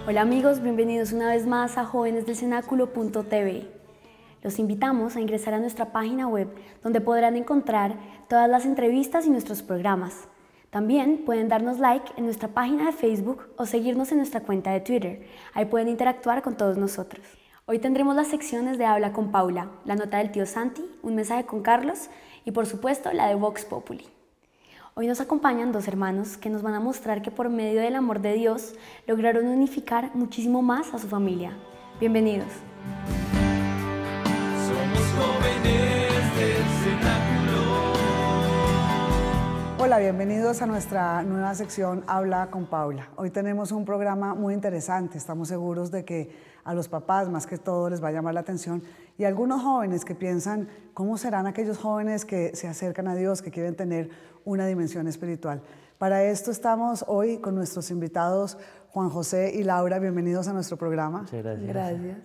Hola amigos, bienvenidos una vez más a jovenesdelcenáculo.tv. Los invitamos a ingresar a nuestra página web donde podrán encontrar todas las entrevistas y nuestros programas. También pueden darnos like en nuestra página de Facebook o seguirnos en nuestra cuenta de Twitter. Ahí pueden interactuar con todos nosotros. Hoy tendremos las secciones de Habla con Paula, la nota del tío Santi, un mensaje con Carlos y por supuesto la de Vox Populi. Hoy nos acompañan dos hermanos que nos van a mostrar que por medio del amor de Dios lograron unificar muchísimo más a su familia. Bienvenidos. Somos jóvenes del cenáculo. Hola, bienvenidos a nuestra nueva sección Habla con Paula. Hoy tenemos un programa muy interesante. Estamos seguros de que a los papás más que todo les va a llamar la atención y a algunos jóvenes que piensan cómo serán aquellos jóvenes que se acercan a Dios, que quieren tener una dimensión espiritual. Para esto estamos hoy con nuestros invitados Juan José y Laura. Bienvenidos a nuestro programa. Muchas gracias. Gracias.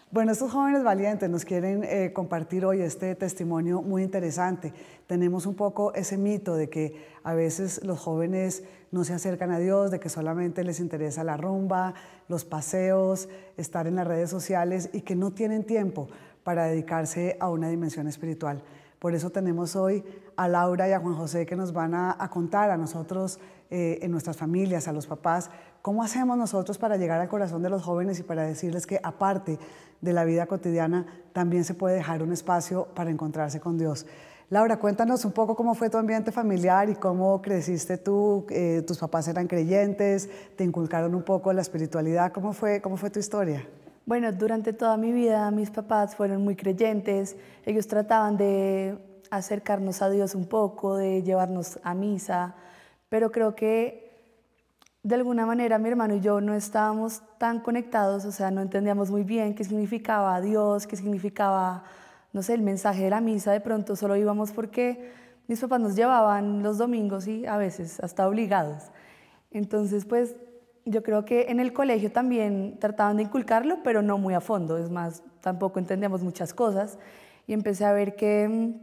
Bueno, estos jóvenes valientes nos quieren compartir hoy este testimonio muy interesante. Tenemos un poco ese mito de que a veces los jóvenes no se acercan a Dios, de que solamente les interesa la rumba, los paseos, estar en las redes sociales y que no tienen tiempo para dedicarse a una dimensión espiritual. Por eso tenemos hoy a Laura y a Juan José que nos van a contar a nosotros, en nuestras familias, a los papás, cómo hacemos nosotros para llegar al corazón de los jóvenes y para decirles que aparte de la vida cotidiana también se puede dejar un espacio para encontrarse con Dios. Laura, cuéntanos un poco cómo fue tu ambiente familiar y cómo creciste tú. ¿Tus papás eran creyentes? ¿Te inculcaron un poco la espiritualidad? ¿Cómo fue tu historia? Bueno, durante toda mi vida mis papás fueron muy creyentes. Ellos trataban de acercarnos a Dios un poco, de llevarnos a misa, pero creo que de alguna manera mi hermano y yo no estábamos tan conectados, o sea, no entendíamos muy bien qué significaba Dios, qué significaba, no sé, el mensaje de la misa. De pronto solo íbamos porque mis papás nos llevaban los domingos y a veces hasta obligados. Entonces, pues yo creo que en el colegio también trataban de inculcarlo, pero no muy a fondo. Es más, tampoco entendíamos muchas cosas y empecé a ver que en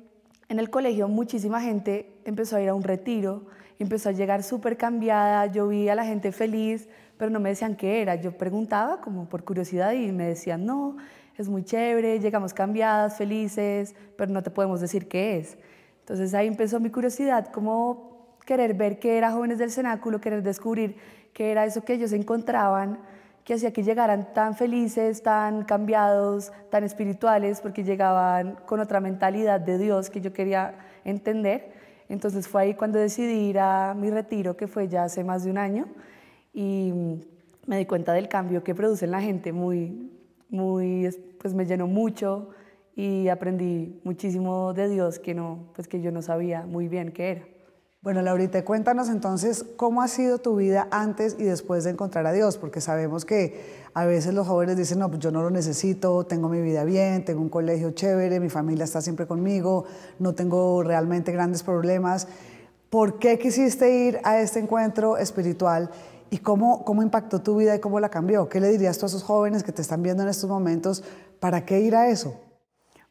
el colegio muchísima gente empezó a ir a un retiro, empezó a llegar súper cambiada. Yo vi a la gente feliz, pero no me decían qué era. Yo preguntaba como por curiosidad y me decían, no, es muy chévere, llegamos cambiadas, felices, pero no te podemos decir qué es. Entonces ahí empezó mi curiosidad, como querer ver qué era Jóvenes del Cenáculo, querer descubrir qué era eso que ellos encontraban, que hacía que llegaran tan felices, tan cambiados, tan espirituales, porque llegaban con otra mentalidad de Dios que yo quería entender. Entonces fue ahí cuando decidí ir a mi retiro, que fue ya hace más de un año, y me di cuenta del cambio que produce en la gente, pues me llenó mucho y aprendí muchísimo de Dios que yo no sabía muy bien qué era. Bueno, Laurita, cuéntanos entonces cómo ha sido tu vida antes y después de encontrar a Dios, porque sabemos que a veces los jóvenes dicen, no, pues yo no lo necesito, tengo mi vida bien, tengo un colegio chévere, mi familia está siempre conmigo, no tengo realmente grandes problemas. ¿Por qué quisiste ir a este encuentro espiritual y cómo impactó tu vida y cómo la cambió? ¿Qué le dirías tú a esos jóvenes que te están viendo en estos momentos? ¿Para qué ir a eso?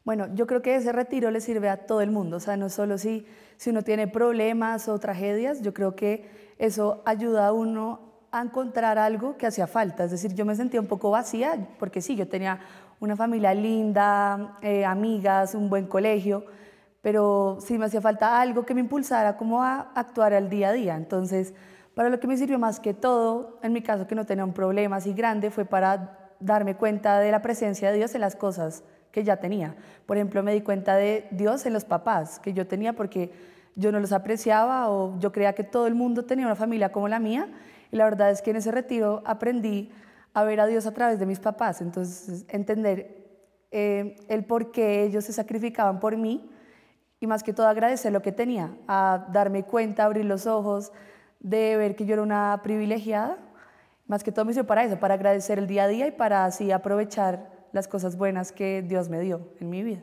Bueno, yo creo que ese retiro le sirve a todo el mundo, o sea, no solo si uno tiene problemas o tragedias. Yo creo que eso ayuda a uno a encontrar algo que hacía falta. Es decir, yo me sentía un poco vacía, porque sí, yo tenía una familia linda, amigas, un buen colegio, pero sí me hacía falta algo que me impulsara como a actuar al día a día. Entonces, para lo que me sirvió más que todo, en mi caso que no tenía un problema así grande, fue para darme cuenta de la presencia de Dios en las cosas que ya tenía. Por ejemplo, me di cuenta de Dios en los papás que yo tenía, porque yo no los apreciaba o yo creía que todo el mundo tenía una familia como la mía, y la verdad es que en ese retiro aprendí a ver a Dios a través de mis papás. Entonces, entender el por qué ellos se sacrificaban por mí y más que todo agradecer lo que tenía, a darme cuenta, abrir los ojos, de ver que yo era una privilegiada. Más que todo me sirvió para eso, para agradecer el día a día y para así aprovechar las cosas buenas que Dios me dio en mi vida.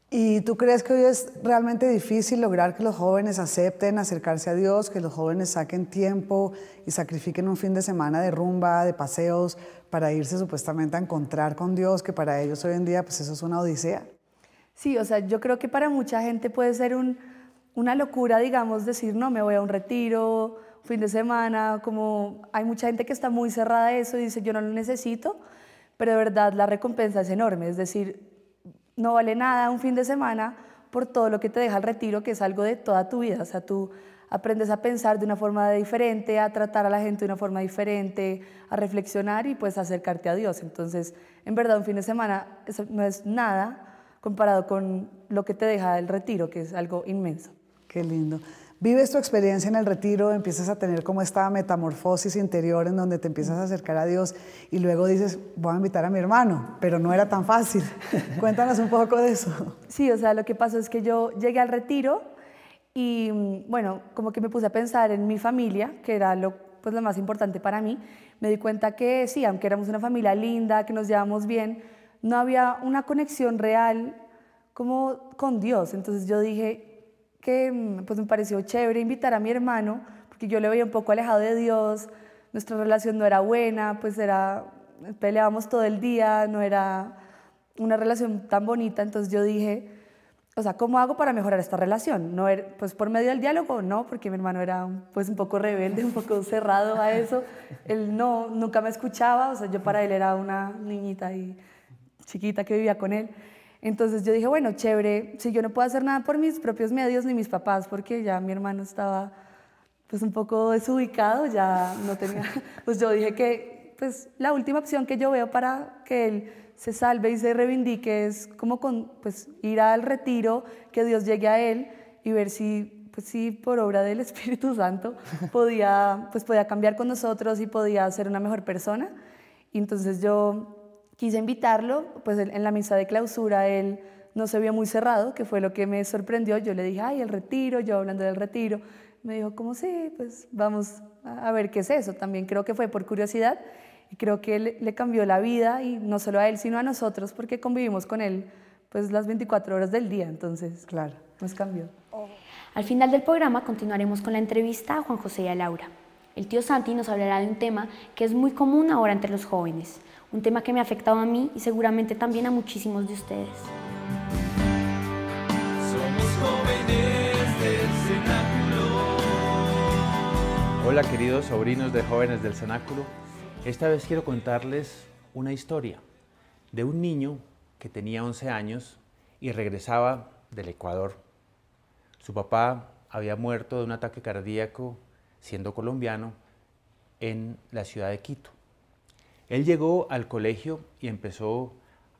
¿Y tú crees que hoy es realmente difícil lograr que los jóvenes acepten acercarse a Dios, que los jóvenes saquen tiempo y sacrifiquen un fin de semana de rumba, de paseos, para irse supuestamente a encontrar con Dios, que para ellos hoy en día pues eso es una odisea? Sí, o sea, yo creo que para mucha gente puede ser una locura, digamos, decir, no, me voy a un retiro fin de semana, como hay mucha gente que está muy cerrada a eso y dice yo no lo necesito, pero de verdad la recompensa es enorme, es decir, no vale nada un fin de semana por todo lo que te deja el retiro, que es algo de toda tu vida. O sea, tú aprendes a pensar de una forma diferente, a tratar a la gente de una forma diferente, a reflexionar y pues acercarte a Dios. Entonces, en verdad, un fin de semana eso no es nada comparado con lo que te deja el retiro, que es algo inmenso. Qué lindo. Vives tu experiencia en el retiro, empiezas a tener como esta metamorfosis interior en donde te empiezas a acercar a Dios y luego dices, voy a invitar a mi hermano, pero no era tan fácil. Cuéntanos un poco de eso. Sí, o sea, lo que pasó es que yo llegué al retiro y, bueno, como que me puse a pensar en mi familia, que era lo más importante para mí. Me di cuenta que sí, aunque éramos una familia linda, que nos llevamos bien, no había una conexión real como con Dios. Entonces yo dije que pues me pareció chévere invitar a mi hermano, porque yo le veía un poco alejado de Dios, nuestra relación no era buena, pues peleábamos todo el día, no era una relación tan bonita. Entonces yo dije, o sea, ¿cómo hago para mejorar esta relación? No era, pues por medio del diálogo, no, porque mi hermano era pues un poco rebelde, un poco cerrado a eso. Él nunca me escuchaba, o sea, yo para él era una niñita y chiquita que vivía con él. Entonces yo dije, bueno, chévere, si yo no puedo hacer nada por mis propios medios ni mis papás, porque ya mi hermano estaba pues un poco desubicado, ya no tenía, pues yo dije que pues la última opción que yo veo para que él se salve y se reivindique es como pues ir al retiro, que Dios llegue a él y ver si por obra del Espíritu Santo podía cambiar con nosotros y podía ser una mejor persona. Y entonces yo quise invitarlo, pues en la misa de clausura él no se vio muy cerrado, que fue lo que me sorprendió. Yo le dije, ay, el retiro, yo hablando del retiro. Me dijo, ¿cómo sí? Pues vamos a ver qué es eso. También creo que fue por curiosidad y creo que le cambió la vida, y no solo a él, sino a nosotros, porque convivimos con él pues las 24 horas del día, entonces claro, nos cambió. Al final del programa continuaremos con la entrevista a Juan José y a Laura. El tío Santi nos hablará de un tema que es muy común ahora entre los jóvenes, un tema que me ha afectado a mí y seguramente también a muchísimos de ustedes. Somos jóvenes del cenáculo. Hola queridos sobrinos de Jóvenes del Cenáculo. Esta vez quiero contarles una historia de un niño que tenía 11 años y regresaba del Ecuador. Su papá había muerto de un ataque cardíaco siendo colombiano en la ciudad de Quito. Él llegó al colegio y empezó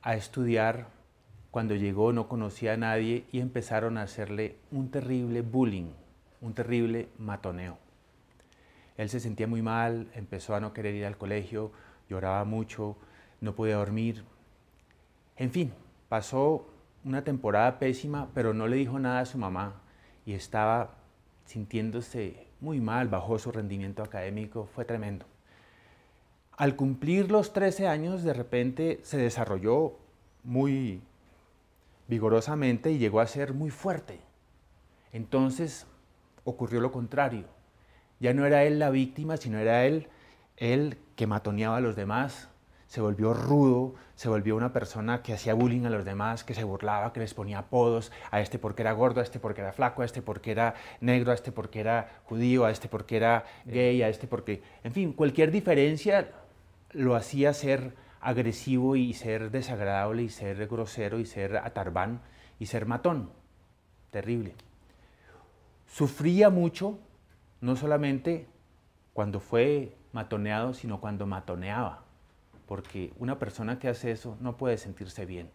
a estudiar. Cuando llegó no conocía a nadie y empezaron a hacerle un terrible bullying, un terrible matoneo. Él se sentía muy mal, empezó a no querer ir al colegio, lloraba mucho, no podía dormir. En fin, pasó una temporada pésima, pero no le dijo nada a su mamá y estaba sintiéndose muy mal, bajó su rendimiento académico, fue tremendo. Al cumplir los 13 años, de repente se desarrolló muy vigorosamente y llegó a ser muy fuerte. Entonces ocurrió lo contrario. Ya no era él la víctima, sino era él que matoneaba a los demás. Se volvió rudo, se volvió una persona que hacía bullying a los demás, que se burlaba, que les ponía apodos, a este porque era gordo, a este porque era flaco, a este porque era negro, a este porque era judío, a este porque era gay, a este porque... En fin, cualquier diferencia lo hacía ser agresivo y ser desagradable y ser grosero y ser atarbán y ser matón. Terrible. Sufría mucho, no solamente cuando fue matoneado, sino cuando matoneaba, porque una persona que hace eso no puede sentirse bien.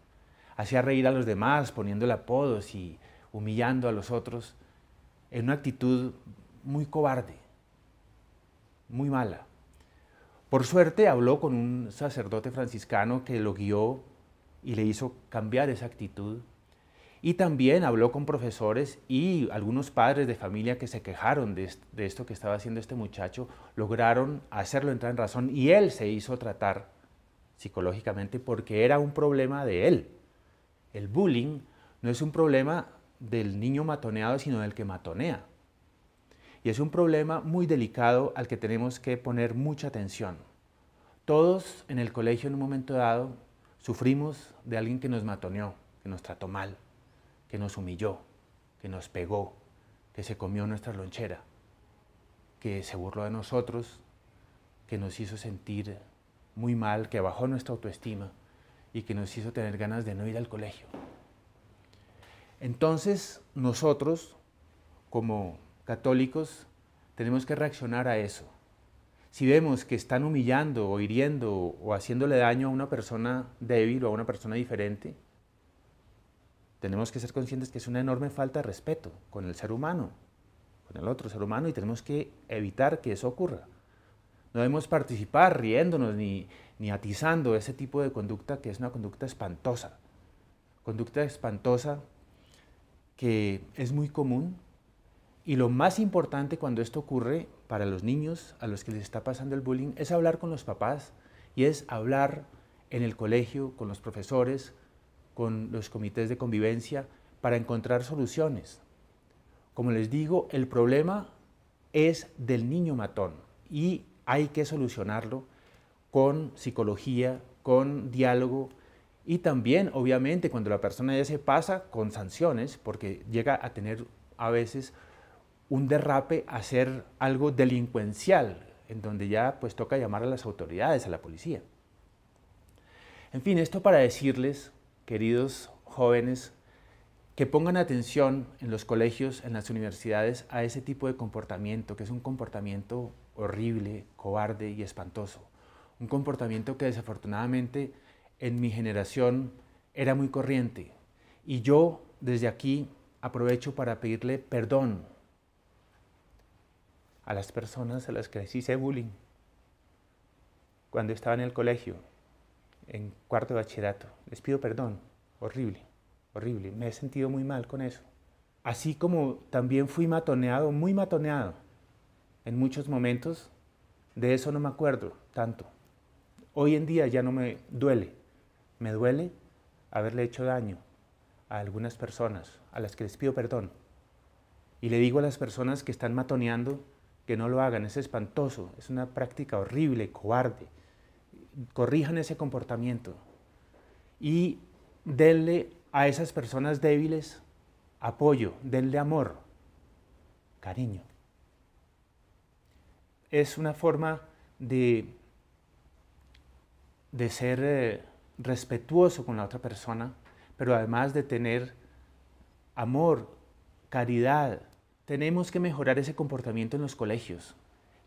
Hacía reír a los demás poniéndole apodos y humillando a los otros en una actitud muy cobarde, muy mala. Por suerte habló con un sacerdote franciscano que lo guió y le hizo cambiar esa actitud. Y también habló con profesores y algunos padres de familia que se quejaron de esto que estaba haciendo este muchacho, lograron hacerlo entrar en razón y él se hizo tratar psicológicamente porque era un problema de él. El bullying no es un problema del niño matoneado, sino del que matonea. Y es un problema muy delicado al que tenemos que poner mucha atención. Todos en el colegio en un momento dado sufrimos de alguien que nos matoneó, que nos trató mal, que nos humilló, que nos pegó, que se comió nuestra lonchera. que se burló de nosotros, que nos hizo sentir muy mal, que bajó nuestra autoestima y que nos hizo tener ganas de no ir al colegio. Entonces, nosotros, como católicos, tenemos que reaccionar a eso. Si vemos que están humillando o hiriendo o haciéndole daño a una persona débil o a una persona diferente, tenemos que ser conscientes que es una enorme falta de respeto con el ser humano, con el otro ser humano, y tenemos que evitar que eso ocurra. No debemos participar riéndonos ni atizando ese tipo de conducta, que es una conducta espantosa que es muy común. Y lo más importante cuando esto ocurre para los niños a los que les está pasando el bullying es hablar con los papás, y es hablar en el colegio, con los profesores, con los comités de convivencia, para encontrar soluciones. Como les digo, el problema es del niño matón y hay que solucionarlo con psicología, con diálogo, y también, obviamente, cuando la persona ya se pasa, con sanciones, porque llega a tener a veces un derrape, a hacer algo delincuencial, en donde ya pues toca llamar a las autoridades, a la policía. En fin, esto para decirles, queridos jóvenes, que pongan atención en los colegios, en las universidades, a ese tipo de comportamiento, que es un comportamiento horrible, cobarde y espantoso. Un comportamiento que desafortunadamente en mi generación era muy corriente. Y yo desde aquí aprovecho para pedirle perdón a las personas a las que les hice bullying cuando estaba en el colegio, en cuarto de bachillerato. Les pido perdón, horrible, horrible. Me he sentido muy mal con eso. Así como también fui matoneado, muy matoneado, en muchos momentos, de eso no me acuerdo tanto. Hoy en día ya no me duele. Me duele haberle hecho daño a algunas personas, a las que les pido perdón. Y le digo a las personas que están matoneando que no lo hagan, es espantoso, es una práctica horrible, cobarde. Corrijan ese comportamiento y denle a esas personas débiles apoyo, denle amor, cariño. Es una forma de ser respetuoso con la otra persona, pero además de tener amor, caridad. Tenemos que mejorar ese comportamiento en los colegios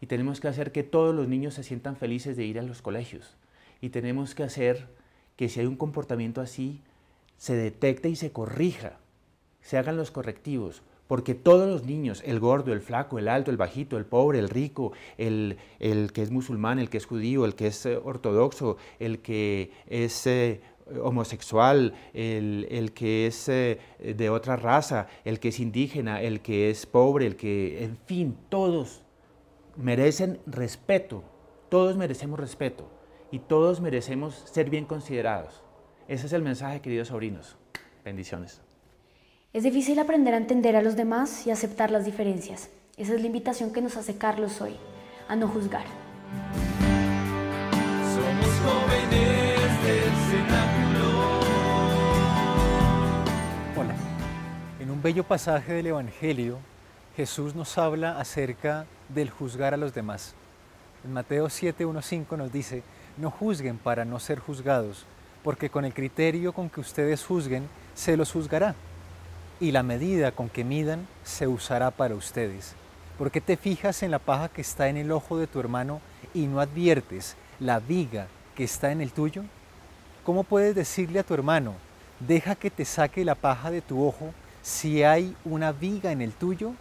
y tenemos que hacer que todos los niños se sientan felices de ir a los colegios, y tenemos que hacer que si hay un comportamiento así, se detecte y se corrija, se hagan los correctivos, porque todos los niños, el gordo, el flaco, el alto, el bajito, el pobre, el rico, el que es musulmán, el que es judío, el que es ortodoxo, el que es homosexual, el que es de otra raza, el que es indígena, el que es pobre, el que, en fin, todos merecen respeto, todos merecemos respeto y todos merecemos ser bien considerados. Ese es el mensaje, queridos sobrinos. Bendiciones. Es difícil aprender a entender a los demás y aceptar las diferencias. Esa es la invitación que nos hace Carlos hoy, a no juzgar. Somos jóvenes del cenáculo. Hola. En un bello pasaje del Evangelio, Jesús nos habla acerca del juzgar a los demás. En Mateo 7:1-5 nos dice: no juzguen para no ser juzgados, porque con el criterio con que ustedes juzguen, se los juzgará, y la medida con que midan se usará para ustedes. ¿Por qué te fijas en la paja que está en el ojo de tu hermano y no adviertes la viga que está en el tuyo? ¿Cómo puedes decirle a tu hermano, deja que te saque la paja de tu ojo, si hay una viga en el tuyo?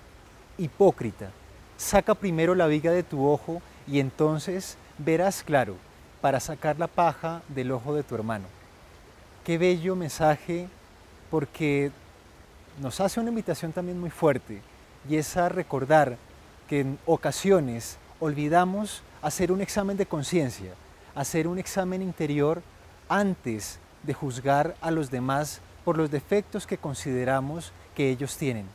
Hipócrita, saca primero la viga de tu ojo y entonces verás claro para sacar la paja del ojo de tu hermano. Qué bello mensaje, porque nos hace una invitación también muy fuerte, y es a recordar que en ocasiones olvidamos hacer un examen de conciencia, hacer un examen interior antes de juzgar a los demás por los defectos que consideramos que ellos tienen.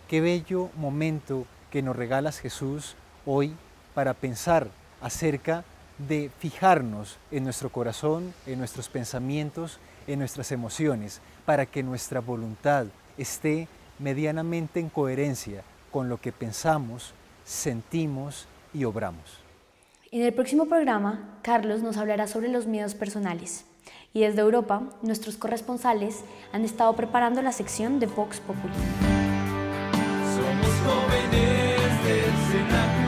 Qué bello momento que nos regalas, Jesús, hoy para pensar acerca de fijarnos en nuestro corazón, en nuestros pensamientos, en nuestras emociones, para que nuestra voluntad esté medianamente en coherencia con lo que pensamos sentimos y obramos. En el próximo programa, Carlos nos hablará sobre los miedos personales. Y desde Europa, nuestros corresponsales han estado preparando la sección de Vox Populi. Somos jóvenes del cenáculo.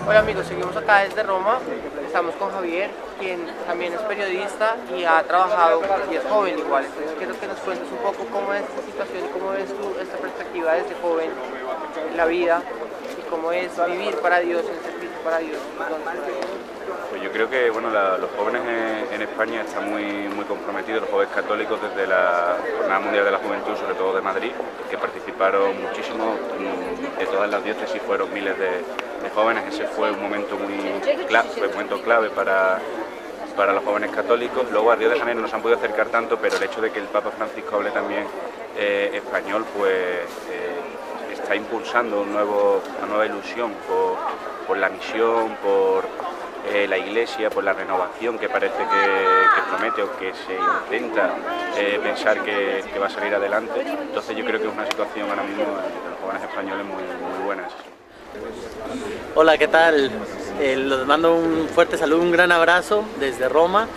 Hola amigos, seguimos acá desde Roma. Estamos con Javier, quien también es periodista y ha trabajado y es joven igual. Entonces quiero que nos cuentes un poco cómo es esta situación y cómo ves tú esta perspectiva desde joven, la vida y cómo es vivir para Dios, el servicio para Dios. Pues yo creo que bueno, los jóvenes en España están muy comprometidos, los jóvenes católicos desde la Jornada Mundial de la Juventud, sobre todo de Madrid, que participaron muchísimo, de todas las diócesis fueron miles de jóvenes. Ese fue un momento clave para los jóvenes católicos. Luego a Río de Janeiro no se han podido acercar tanto, pero el hecho de que el Papa Francisco hable también español, pues está impulsando una nueva ilusión por la misión, por la Iglesia, por la renovación que parece que promete o que se intenta pensar que va a salir adelante. Entonces yo creo que es una situación ahora mismo de los jóvenes españoles muy buena. Hola, ¿qué tal? Les mando un fuerte saludo, un gran abrazo desde Roma.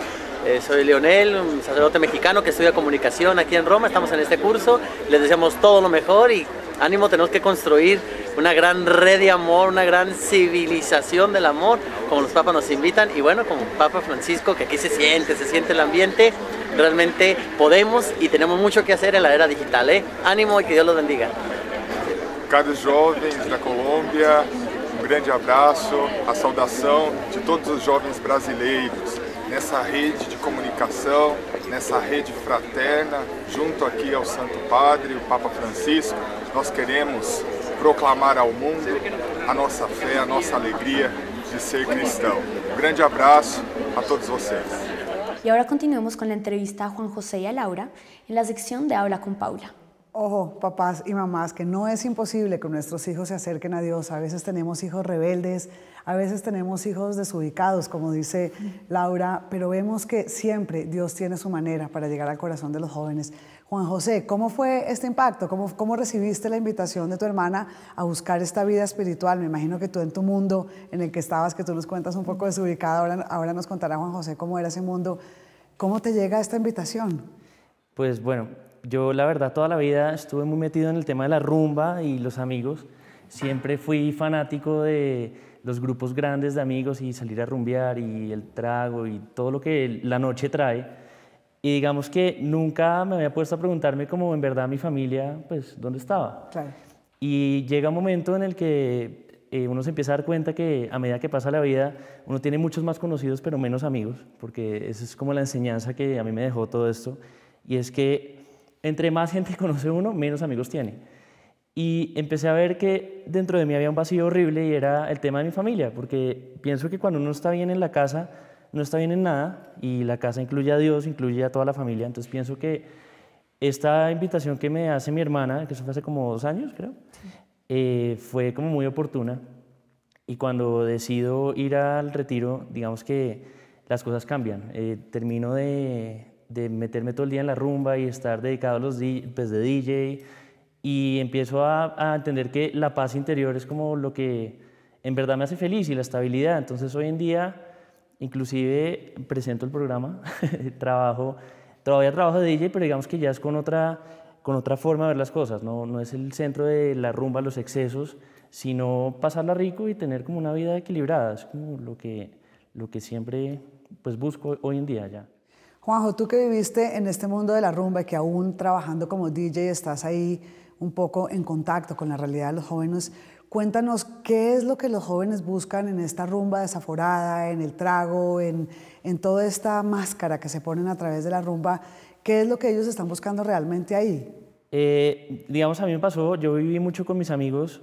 Soy Leonel, un sacerdote mexicano que estudia comunicación aquí en Roma. Estamos en este curso, les deseamos todo lo mejor y ánimo, tenemos que construir una gran red de amor, una gran civilización del amor, como los papas nos invitan. Y bueno, como Papa Francisco, que aquí se siente el ambiente, realmente podemos y tenemos mucho que hacer en la era digital. Ánimo y que Dios los bendiga. Caros jovens da Colômbia, grande abraço, a saudação de todos os jovens brasileiros nessa rede de comunicação, nessa rede fraterna, junto aqui ao Santo Padre, o Papa Francisco. Nós queremos proclamar ao mundo a nossa fé, a nossa alegria de ser cristão. Grande abraço a todos vocês. Y ahora continuemos con la entrevista a Juan José y a Laura en la sección de Habla con Paula. Ojo, papás y mamás, que no es imposible que nuestros hijos se acerquen a Dios. A veces tenemos hijos rebeldes, a veces tenemos hijos desubicados, como dice Laura, pero vemos que siempre Dios tiene su manera para llegar al corazón de los jóvenes. Juan José, ¿cómo fue este impacto? ¿Cómo recibiste la invitación de tu hermana a buscar esta vida espiritual? Me imagino que tú en tu mundo en el que estabas, que tú nos cuentas un poco desubicada, ahora nos contará Juan José cómo era ese mundo. ¿Cómo te llega esta invitación? Pues bueno, yo la verdad toda la vida estuve muy metido en el tema de la rumba y los amigos. Siempre fui fanático de los grupos grandes de amigos y salir a rumbear y el trago y todo lo que la noche trae. Y digamos que nunca me había puesto a preguntarme como en verdad mi familia, pues, ¿dónde estaba? Claro. Y llega un momento en el que uno se empieza a dar cuenta que a medida que pasa la vida, uno tiene muchos más conocidos pero menos amigos, porque esa es como la enseñanza que a mí me dejó todo esto, y es que entre más gente conoce uno, menos amigos tiene. Y empecé a ver que dentro de mí había un vacío horrible y era el tema de mi familia, porque pienso que cuando uno está bien en la casa, no está bien en nada, y la casa incluye a Dios, incluye a toda la familia. Entonces pienso que esta invitación que me hace mi hermana, que eso fue hace como 2 años, creo, fue como muy oportuna. Y cuando decido ir al retiro, digamos que las cosas cambian. Termino de meterme todo el día en la rumba y estar dedicado a los pues de DJ, y empiezo a entender que la paz interior es como lo que en verdad me hace feliz, y la estabilidad. Entonces hoy en día inclusive presento el programa, todavía trabajo de DJ, pero digamos que ya es con otra forma de ver las cosas, no es el centro de la rumba, los excesos, sino pasarla rico y tener como una vida equilibrada. Es como lo que siempre pues busco hoy en día ya. Juanjo, tú que viviste en este mundo de la rumba y que aún trabajando como DJ estás ahí un poco en contacto con la realidad de los jóvenes, cuéntanos qué es lo que los jóvenes buscan en esta rumba desaforada, en el trago, en toda esta máscara que se ponen a través de la rumba. ¿Qué es lo que ellos están buscando realmente ahí? Digamos, a mí me pasó, yo viví mucho con mis amigos,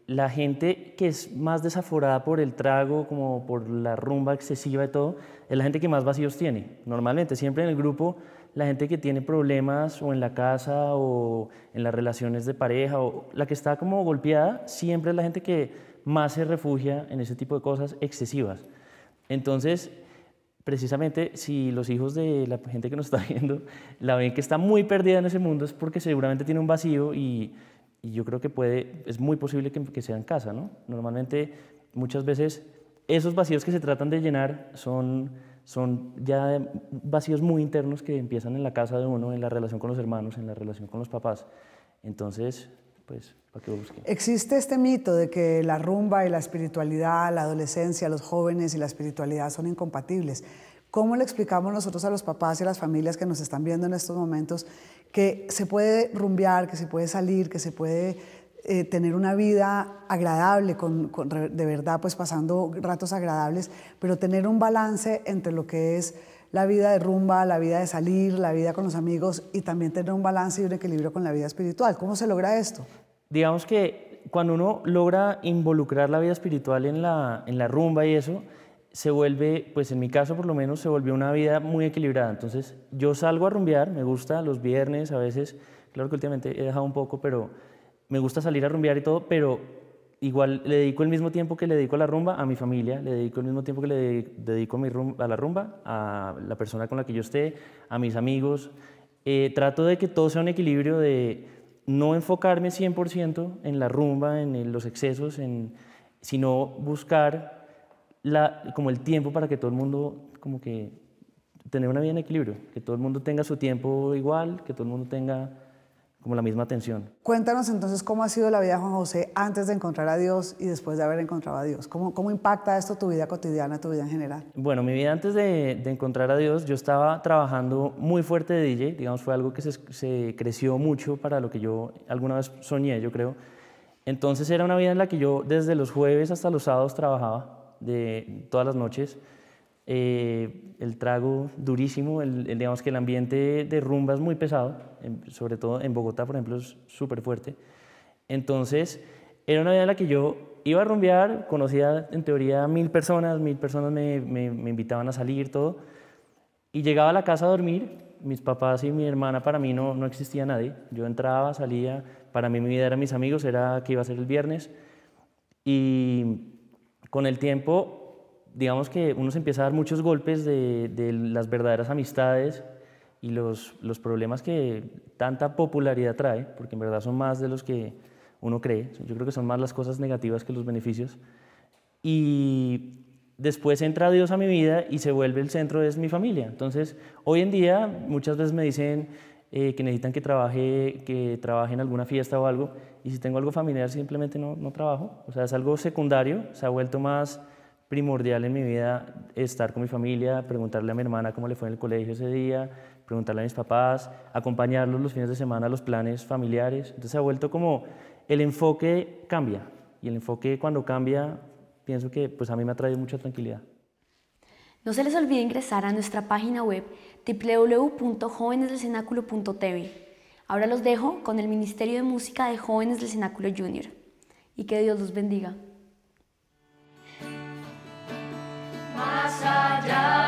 la gente que es más desaforada por el trago, como por la rumba excesiva y todo, es la gente que más vacíos tiene. Normalmente, siempre en el grupo, la gente que tiene problemas o en la casa o en las relaciones de pareja, o la que está como golpeada, siempre es la gente que más se refugia en ese tipo de cosas excesivas. Entonces, precisamente, si los hijos de la gente que nos está viendo la ven que está muy perdida en ese mundo, es porque seguramente tiene un vacío y y yo creo que es muy posible que sea en casa, ¿no? Normalmente, muchas veces, esos vacíos que se tratan de llenar son ya vacíos muy internos que empiezan en la casa de uno, en la relación con los hermanos, en la relación con los papás. Entonces, pues, ¿para qué busquen? Existe este mito de que la rumba y la espiritualidad, la adolescencia, los jóvenes y la espiritualidad son incompatibles. ¿Cómo le explicamos nosotros a los papás y a las familias que nos están viendo en estos momentos que se puede rumbear, que se puede salir, que se puede tener una vida agradable, de verdad, pues pasando ratos agradables, pero tener un balance entre lo que es la vida de rumba, la vida de salir, la vida con los amigos y también tener un balance y un equilibrio con la vida espiritual? ¿Cómo se logra esto? Digamos que cuando uno logra involucrar la vida espiritual en la rumba y eso, se vuelve, pues en mi caso por lo menos, se volvió una vida muy equilibrada. Entonces yo salgo a rumbear, me gusta los viernes a veces, claro que últimamente he dejado un poco, pero me gusta salir a rumbear y todo, pero igual le dedico el mismo tiempo que le dedico a la rumba a mi familia, le dedico el mismo tiempo que le dedico a la rumba a la persona con la que yo esté, a mis amigos. Trato de que todo sea un equilibrio, de no enfocarme 100% en la rumba, en los excesos, sino buscar como el tiempo para que todo el mundo, como que tener una vida en equilibrio, que todo el mundo tenga su tiempo igual, que todo el mundo tenga como la misma atención. Cuéntanos entonces cómo ha sido la vida de Juan José antes de encontrar a Dios y después de haber encontrado a Dios. ¿Cómo impacta esto tu vida cotidiana, tu vida en general? Bueno, mi vida antes de encontrar a Dios, yo estaba trabajando muy fuerte de DJ, digamos, fue algo que se creció mucho para lo que yo alguna vez soñé, yo creo. Entonces era una vida en la que yo desde los jueves hasta los sábados trabajaba, todas las noches. El trago durísimo, digamos que el ambiente de rumba es muy pesado, sobre todo en Bogotá, por ejemplo, es súper fuerte. Entonces, era una vida en la que yo iba a rumbear, conocía en teoría 1000 personas me invitaban a salir, todo, y llegaba a la casa a dormir, mis papás y mi hermana, para mí no existía nadie, yo entraba, salía, para mí mi vida era mis amigos, era que iba a ser el viernes, y con el tiempo, digamos que uno se empieza a dar muchos golpes de las verdaderas amistades y los problemas que tanta popularidad trae, porque en verdad son más de los que uno cree. Yo creo que son más las cosas negativas que los beneficios. Y después entra Dios a mi vida y se vuelve el centro, es mi familia. Entonces, hoy en día muchas veces me dicen que necesitan que trabaje en alguna fiesta o algo, y si tengo algo familiar simplemente no trabajo. O sea, es algo secundario, se ha vuelto más primordial en mi vida estar con mi familia, preguntarle a mi hermana cómo le fue en el colegio ese día, preguntarle a mis papás, acompañarlos los fines de semana a los planes familiares. Entonces se ha vuelto como el enfoque cambia, y el enfoque cuando cambia pienso que pues a mí me ha traído mucha tranquilidad. No se les olvide ingresar a nuestra página web www.jovenesdelcenaculo.tv. Ahora los dejo con el Ministerio de Música de Jóvenes del Cenáculo Junior. Y que Dios los bendiga. Más allá